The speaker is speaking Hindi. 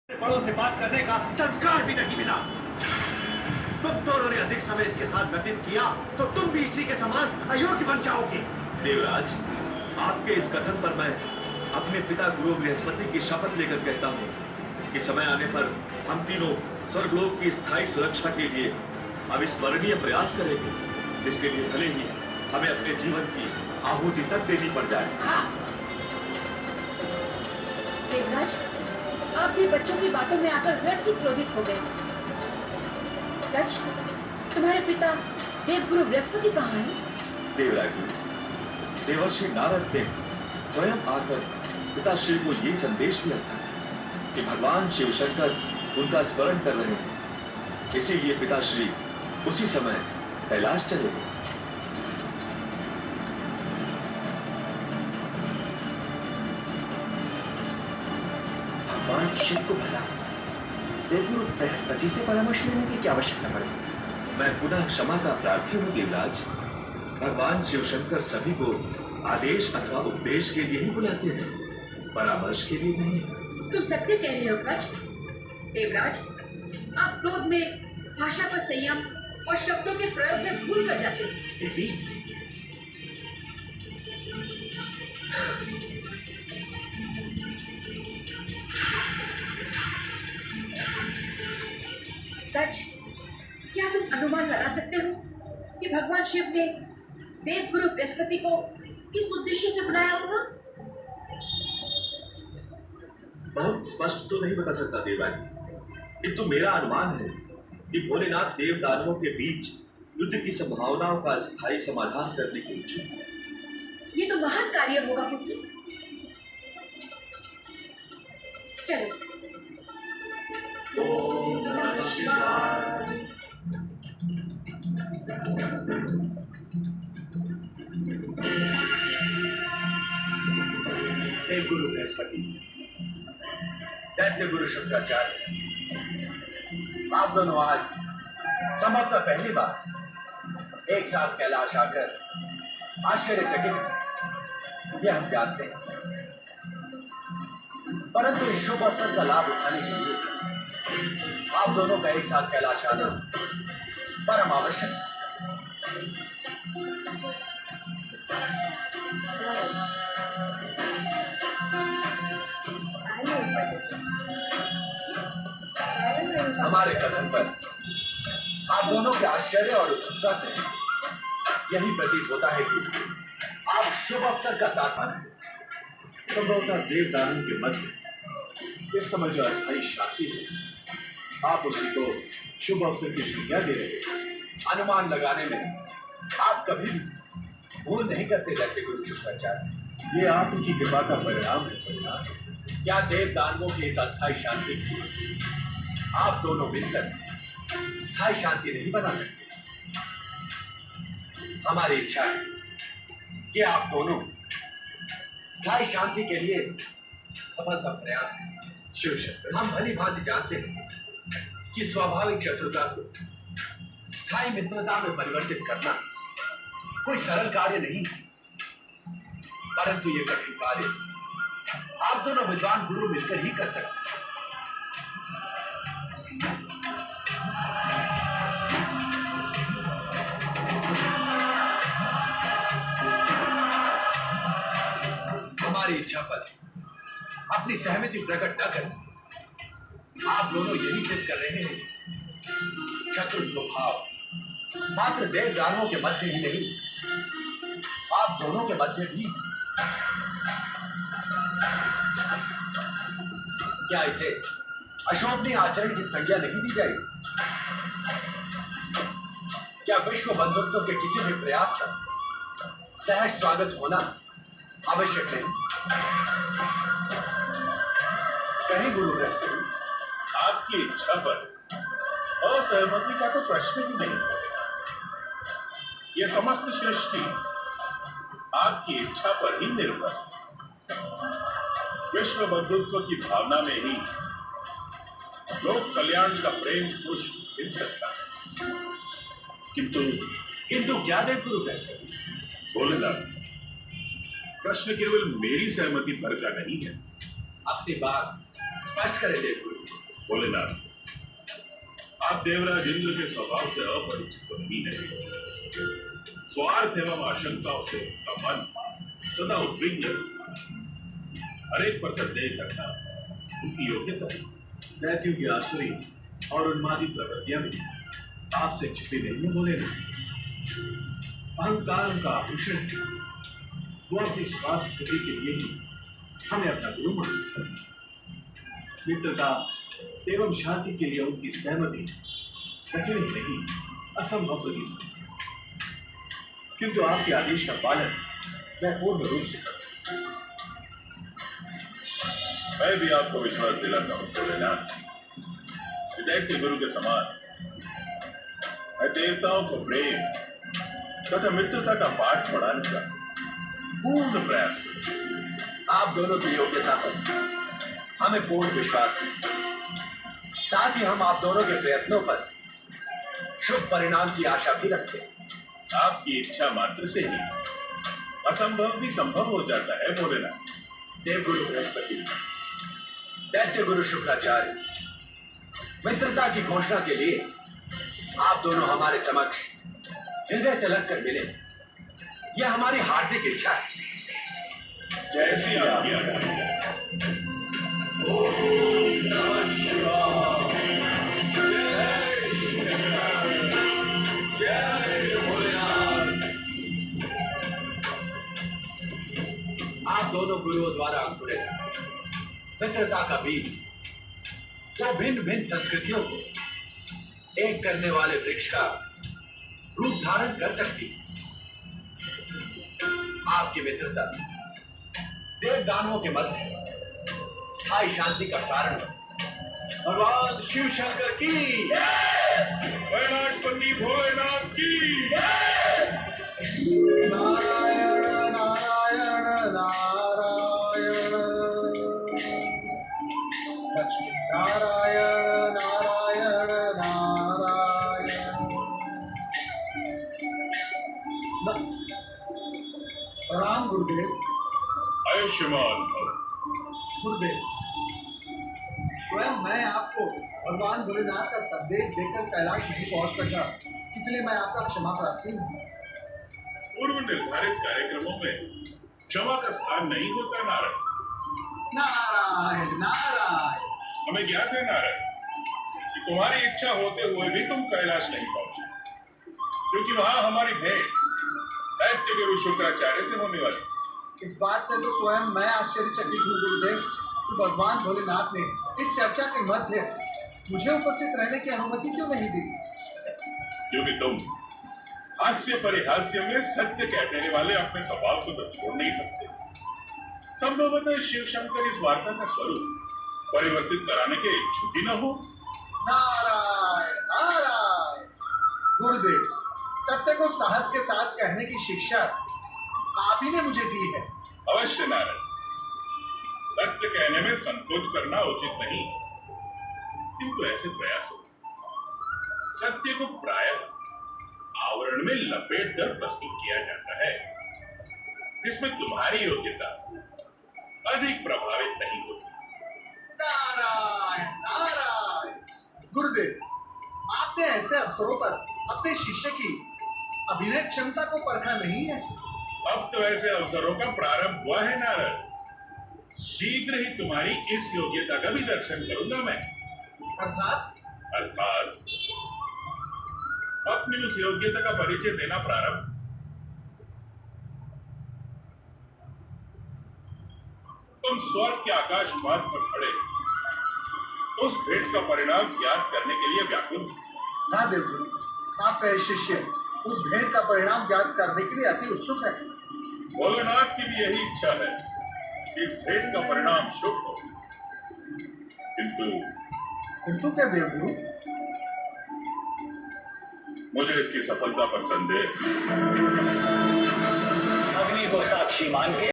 बड़ों से बात करने का संस्कार भी नहीं मिला। तुम दोनों ने अधिक समय इसके साथ व्यतीत किया तो तुम भी इसी के समान अयोग्य बन जाओगे। देवराज, आपके इस कथन पर मैं अपने पिता गुरु बृहस्पति की शपथ लेकर कहता हूँ कि समय आने पर हम तीनों स्वर्गलोक की स्थायी सुरक्षा के लिए अविस्मरणीय प्रयास करेंगे। इसके लिए भले ही हमें अपने जीवन की आहुति तक देनी पड़ जाए। हाँ। देवराज, आप भी बच्चों की बातों में आकर व्यर्थ ही क्रोधित हो गए। सच, तुम्हारे पिता देवगुरु बृहस्पति कहाँ हैं? देवराज, देवर्षि नारद ने स्वयं आकर पिताश्री को ये संदेश दिया था कि भगवान शिव शंकर उनका स्मरण कर रहे हैं। इसीलिए पिताश्री उसी समय कैलाश चले गए। भगवान शिव को भला देवगुरु बृहस्पति से परामर्श लेने की क्या आवश्यकता पड़ेगी? मैं पुनः क्षमा का प्रार्थी हूँ देवराज। भगवान शिव शंकर सभी को आदेश अथवा उपदेश के लिए ही बुलाते हैं, परामर्श के लिए नहीं। तुम सत्य कह रहे हो कच। देवराज, आप क्रोध में भाषा पर संयम और शब्दों के प्रयोग में भूल कर जाते हैं। देवी, कच, क्या तुम अनुमान लगा सकते हो कि भगवान शिव ने देवगुरु बृहस्पति को किस उद्देश्य से बुलाया होगा? बहुत स्पष्ट तो नहीं बता सकता देवराज, किंतु मेरा अनुमान है कि भोलेनाथ देव दानवों के बीच युद्ध की संभावनाओं का स्थायी समाधान करने के इच्छुक है। ये तो महान कार्य होगा पुत्र। चलो। ओम नमः शिवाय। देवगुरु बृहस्पति, दैत्य गुरु शुक्राचार्य, आप दोनों आज संभवतः पहली बार एक साथ कैलाश आकर आश्चर्यचकित यह हम जानते हैं, परंतु इस शुभ अवसर का लाभ उठाने के लिए आप दोनों का एक साथ कैलाश आना परम आवश्यक है। हमारे कथन पर आप दोनों के आश्चर्य और उत्सुकता से यही प्रतीत होता है कि आप शुभ अवसर का तात्पर्य संभवतः देवदानों के मध्य इस समय जो अस्थायी शांति है, आप उसी को शुभ अवसर की संज्ञा दे रहे हैं। अनुमान लगाने में आप कभी भी भूल नहीं करते दैत्य गुरु शुक्राचार्य। ये आपकी कृपा का परिणाम है। परिणाम क्या देव दानवों की इस अस्थायी शांति की आप दोनों मिलकर स्थायी शांति नहीं बना सकते? हमारी इच्छा है कि आप दोनों स्थायी शांति के लिए सफलता प्रयास करें। शिव शंकर, हम भली भांति जानते हैं कि स्वाभाविक शत्रुता को स्थायी मित्रता में परिवर्तित करना कोई सरल कार्य नहीं है, परंतु ये कठिन कार्य आप दोनों विद्वान गुरु मिलकर ही कर सकते हैं। हमारी इच्छा पर अपनी सहमति प्रकट न कर आप दोनों यही सिद्ध कर रहे हैं शत्रुत्व भाव मात्र देव दानवों के मध्य ही नहीं, आप दोनों के मध्य भी। क्या इसे अशोभनीय आचरण की संज्ञा नहीं दी जाएगी? क्या विश्व बंधुत्व के किसी भी प्रयास का सहज स्वागत होना आवश्यक नहीं? कहीं गुरु बृहस्पति, आपकी इच्छा पर असहमति का तो प्रश्न ही नहीं। यह समस्त सृष्टि आपकी इच्छा पर ही निर्भर है। विश्व बंधुत्व की भावना में ही लोक कल्याण का प्रेम पुष्प खिल सकता है। किंतु क्या देव गुरु बृहस्पति? भोलेनाथ, प्रश्न केवल मेरी सहमति पर का नहीं है। अपनी बात स्पष्ट करें देवगुरु। भोलेनाथ, आप देवराज इंद्र के स्वभाव से अपरिचित तो नहीं है। स्वार्थ एवं आशंकाओं से उनका मन सदा उद्विग्न, हर एक पर संदेह करना उनकी योग्यता है। दैत्यों की आसुरी और उन्मादी प्रवृत्तियां भी आपसे छिपी नहीं है भोलेनाथ। अहंकार का आभूषण है। वो अपनी स्वार्थ सिद्धि के लिए ही हमें अपना गुरु मानते हैं। मित्रता एवं शांति के लिए उनकी सहमति कठिन ही नहीं, असंभव प्रतीत होती है। किंतु आपके आदेश का पालन मैं पूर्ण रूप से करता हूं। मैं भी आपको विश्वास दिलाता हूँ भोलेनाथ, दैत्य गुरु के समान मैं देवताओं को प्रेम तथा मित्रता का पाठ पढ़ाने का पूर्ण प्रयास करूँ। आप दोनों की योग्यता पर हमें पूर्ण विश्वास है। साथ ही हम आप दोनों के प्रयत्नों पर शुभ परिणाम की आशा भी रखते हैं। आपकी इच्छा मात्र से ही असंभव भी संभव हो जाता है भोलेनाथ। देवगुरु बृहस्पति, दैत्य गुरु शुक्राचार्य, मित्रता की घोषणा के लिए आप दोनों हमारे समक्ष हृदय से लगकर मिले। यह हमारी हार्दिक इच्छा है। जैसी आपकी आज्ञा। आप दोनों गुरुओं द्वारा अंकुरित मित्रता का बीज जो भिन्न भिन्न संस्कृतियों को एक करने वाले वृक्ष का रूप धारण कर सकती है। आपकी मित्रता देव दानवों के मध्य स्थायी शांति का कारण है। भगवान शिव शंकर की कैलाशपति भोलेनाथ की नारायण नारायण नारायण लक्ष्मी नारायण नारायण नारायण। प्रणाम गुरुदेव। आयुष्मान भव। गुरुदेव, स्वयं मैं आपको भगवान भोलेनाथ का संदेश देकर कैलाश नहीं पहुंच सका, इसलिए मैं आपका क्षमा प्रार्थी हूँ। पूर्व निर्धारित कार्यक्रमों में क्षमा का स्थान नहीं होता नारायण। नारायण नारायण। हमें ज्ञात है नारायण कि तुम्हारी इच्छा होते हुए भी तुम कैलाश नहीं पहुंचे, क्योंकि वहां हमारी भेंट दैत्य गुरु शुक्राचार्य से होने वाली थी। इस बात से तो स्वयं मैं आश्चर्यचकित हूँ गुरुदेव कि भगवान भोलेनाथ ने इस चर्चा के मध्य मुझे उपस्थित रहने की अनुमति क्यों नहीं दी? क्योंकि तुम हास्य परिहास्य में सत्य कहने वाले अपने स्वभाव को तो छोड़ नहीं सकते। संभवतः शिव शंकर इस वार्ता का स्वरूप परिवर्तित कराने के इच्छुक ही न हो। नारायण नारायण। गुरुदेव, सत्य को साहस के साथ कहने की शिक्षा आप ही ने मुझे दी है। अवश्य नारायण, सत्य कहने में संकोच करना उचित नहीं, किंतु ऐसे प्रयास हो सत्य को प्रायः आवरण में लपेट कर प्रस्तुत किया जाता है, जिसमें तुम्हारी योग्यता अधिक प्रभावित नहीं होती। नारायण नारायण। गुरुदेव, आपने ऐसे अवसरों पर अपने शिष्य की अभिनय क्षमता को परखा नहीं है? अब तो ऐसे अवसरों का प्रारंभ हुआ है नारद। शीघ्र ही तुम्हारी इस योग्यता का भी दर्शन करूंगा मैं। अर्थात अपनी उस योग्यता का परिचय देना प्रारंभ। तुम स्वर्ग के आकाश मार्ग पर खड़े उस भेंट का परिणाम ज्ञात करने के लिए व्याकुल हो। हाँ देवगुरु, आपका ये शिष्य उस भेंट का परिणाम ज्ञात करने के लिए अति उत्सुक है। भोलेनाथ की भी यही इच्छा है कि इस भेंट का परिणाम शुभ हो, किंतु क्या देवगुरु? मुझे इसकी सफलता पर संदेह। अग्नि को साक्षी मान के